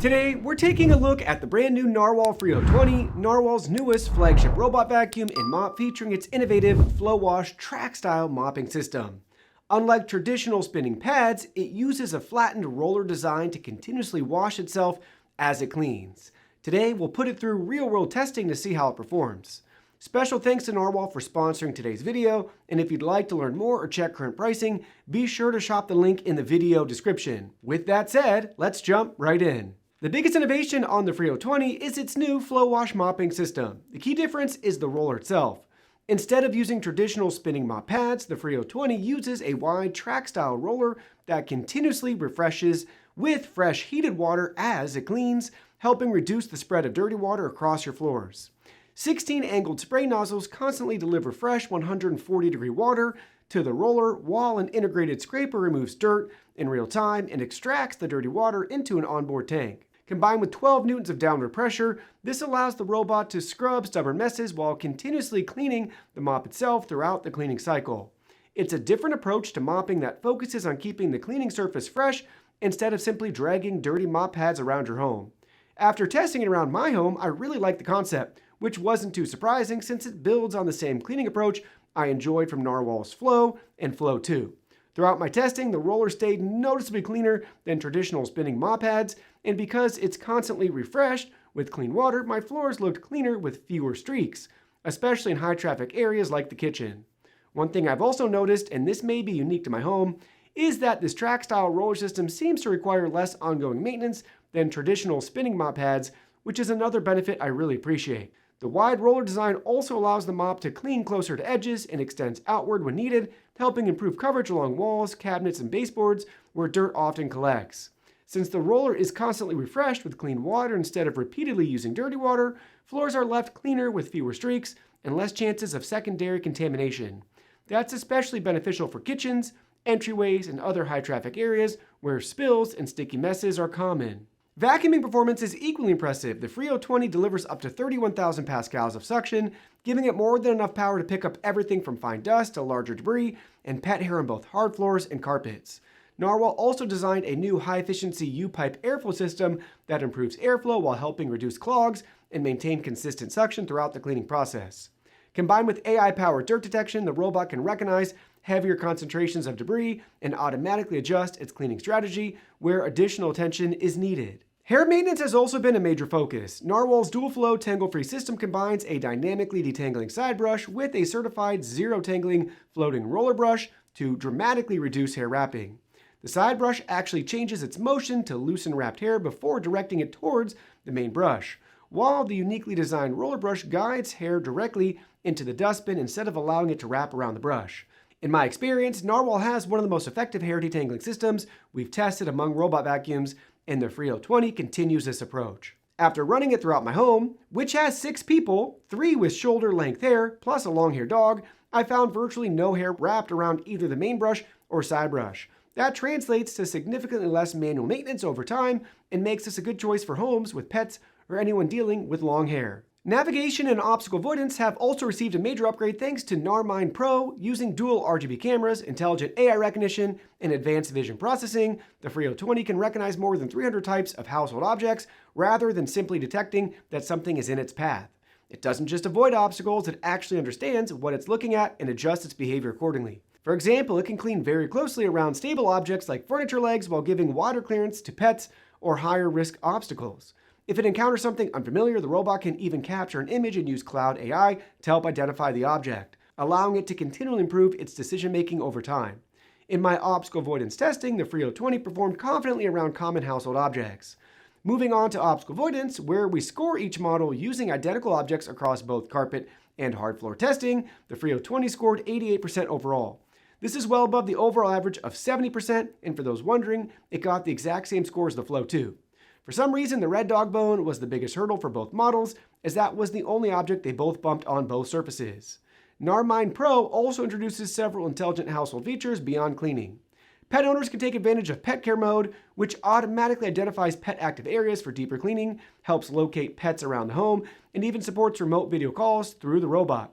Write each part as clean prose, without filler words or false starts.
Today, we're taking a look at the brand new Narwal Freo 20, Narwal's newest flagship robot vacuum and mop featuring its innovative FlowWash track-style mopping system. Unlike traditional spinning pads, it uses a flattened roller design to continuously wash itself as it cleans. Today, we'll put it through real-world testing to see how it performs. Special thanks to Narwal for sponsoring today's video, and if you'd like to learn more or check current pricing, be sure to shop the link in the video description. With that said, let's jump right in. The biggest innovation on the Freo 20 is its new FlowWash mopping system. The key difference is the roller itself. Instead of using traditional spinning mop pads, the Freo 20 uses a wide track-style roller that continuously refreshes with fresh heated water as it cleans, helping reduce the spread of dirty water across your floors. 16 angled spray nozzles constantly deliver fresh 140-degree water to the roller, while an integrated scraper removes dirt in real time and extracts the dirty water into an onboard tank. Combined with 12 newtons of downward pressure, this allows the robot to scrub stubborn messes while continuously cleaning the mop itself throughout the cleaning cycle. It's a different approach to mopping that focuses on keeping the cleaning surface fresh instead of simply dragging dirty mop pads around your home. After testing it around my home, I really liked the concept, which wasn't too surprising since it builds on the same cleaning approach I enjoyed from Narwal's Flow and Flow 2. Throughout my testing, the roller stayed noticeably cleaner than traditional spinning mop pads, and because it's constantly refreshed with clean water, my floors looked cleaner with fewer streaks, especially in high traffic areas like the kitchen. One thing I've also noticed, and this may be unique to my home, is that this track-style roller system seems to require less ongoing maintenance than traditional spinning mop pads, which is another benefit I really appreciate. The wide roller design also allows the mop to clean closer to edges and extends outward when needed, helping improve coverage along walls, cabinets, and baseboards where dirt often collects. Since the roller is constantly refreshed with clean water instead of repeatedly using dirty water, floors are left cleaner with fewer streaks and less chances of secondary contamination. That's especially beneficial for kitchens, entryways, and other high-traffic areas where spills and sticky messes are common. Vacuuming performance is equally impressive. The Freo 20 delivers up to 31,000 pascals of suction, giving it more than enough power to pick up everything from fine dust to larger debris and pet hair on both hard floors and carpets. Narwal also designed a new high-efficiency U-pipe airflow system that improves airflow while helping reduce clogs and maintain consistent suction throughout the cleaning process. Combined with AI-powered dirt detection, the robot can recognize heavier concentrations of debris and automatically adjust its cleaning strategy where additional attention is needed. Hair maintenance has also been a major focus. Narwal's dual-flow tangle-free system combines a dynamically detangling side brush with a certified zero-tangling floating roller brush to dramatically reduce hair wrapping. The side brush actually changes its motion to loosen wrapped hair before directing it towards the main brush, while the uniquely designed roller brush guides hair directly into the dustbin instead of allowing it to wrap around the brush. In my experience, Narwal has one of the most effective hair detangling systems we've tested among robot vacuums, and the Freo 20 continues this approach. After running it throughout my home, which has 6 people, 3 with shoulder-length hair, plus a long-haired dog, I found virtually no hair wrapped around either the main brush or side brush. That translates to significantly less manual maintenance over time and makes this a good choice for homes with pets or anyone dealing with long hair. Navigation and obstacle avoidance have also received a major upgrade thanks to Narwal Freo. Using dual RGB cameras, intelligent AI recognition, and advanced vision processing, the Freo 20 can recognize more than 300 types of household objects rather than simply detecting that something is in its path. It doesn't just avoid obstacles, it actually understands what it's looking at and adjusts its behavior accordingly. For example, it can clean very closely around stable objects like furniture legs while giving wider clearance to pets or higher risk obstacles. If it encounters something unfamiliar, the robot can even capture an image and use cloud AI to help identify the object, allowing it to continually improve its decision-making over time. In my obstacle avoidance testing, the Freo 20 performed confidently around common household objects. Moving on to obstacle avoidance, where we score each model using identical objects across both carpet and hard floor testing, the Freo 20 scored 88% overall. This is well above the overall average of 70%, and for those wondering, it got the exact same score as the Flow 2. For some reason, the red dog bone was the biggest hurdle for both models, as that was the only object they both bumped on both surfaces. Narwal Freo also introduces several intelligent household features beyond cleaning. Pet owners can take advantage of Pet Care Mode, which automatically identifies pet active areas for deeper cleaning, helps locate pets around the home, and even supports remote video calls through the robot.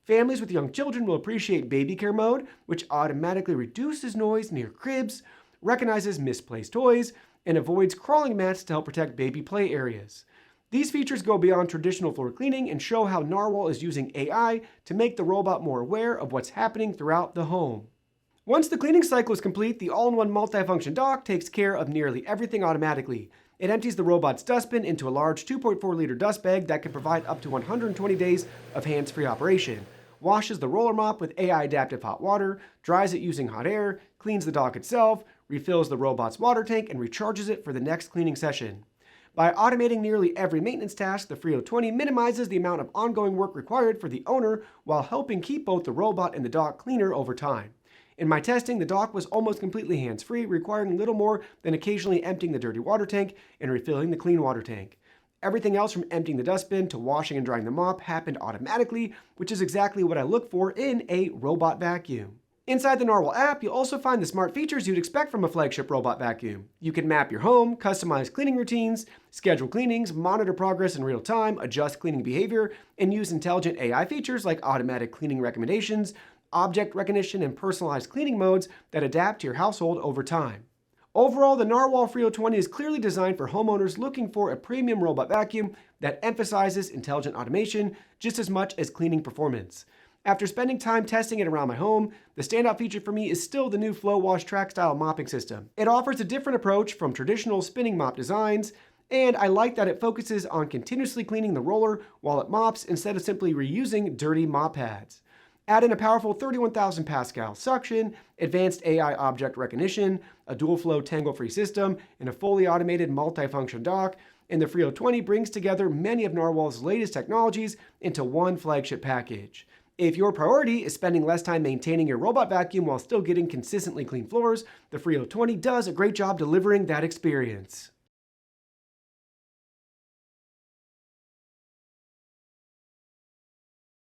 Families with young children will appreciate Baby Care Mode, which automatically reduces noise near cribs, recognizes misplaced toys, and avoids crawling mats to help protect baby play areas. These features go beyond traditional floor cleaning and show how Narwal is using AI to make the robot more aware of what's happening throughout the home. Once the cleaning cycle is complete, the all-in-one multifunction dock takes care of nearly everything automatically. It empties the robot's dustbin into a large 2.4-liter dust bag that can provide up to 120 days of hands-free operation, washes the roller mop with AI-adaptive hot water, dries it using hot air, cleans the dock itself, refills the robot's water tank, and recharges it for the next cleaning session. By automating nearly every maintenance task, the Freo 20 minimizes the amount of ongoing work required for the owner while helping keep both the robot and the dock cleaner over time. In my testing, the dock was almost completely hands-free, requiring little more than occasionally emptying the dirty water tank and refilling the clean water tank. Everything else from emptying the dustbin to washing and drying the mop happened automatically, which is exactly what I look for in a robot vacuum. Inside the Narwal app, you'll also find the smart features you'd expect from a flagship robot vacuum. You can map your home, customize cleaning routines, schedule cleanings, monitor progress in real time, adjust cleaning behavior, and use intelligent AI features like automatic cleaning recommendations, object recognition, and personalized cleaning modes that adapt to your household over time. Overall, the Narwal Freo 20 is clearly designed for homeowners looking for a premium robot vacuum that emphasizes intelligent automation just as much as cleaning performance. After spending time testing it around my home, the standout feature for me is still the new FlowWash track-style mopping system. It offers a different approach from traditional spinning mop designs, and I like that it focuses on continuously cleaning the roller while it mops instead of simply reusing dirty mop pads. Add in a powerful 31,000 Pascal suction, advanced AI object recognition, a dual-flow Tangle-free system, and a fully automated multifunction dock, and the Freo 20 brings together many of Narwal's latest technologies into one flagship package. If your priority is spending less time maintaining your robot vacuum while still getting consistently clean floors, the Freo 20 does a great job delivering that experience.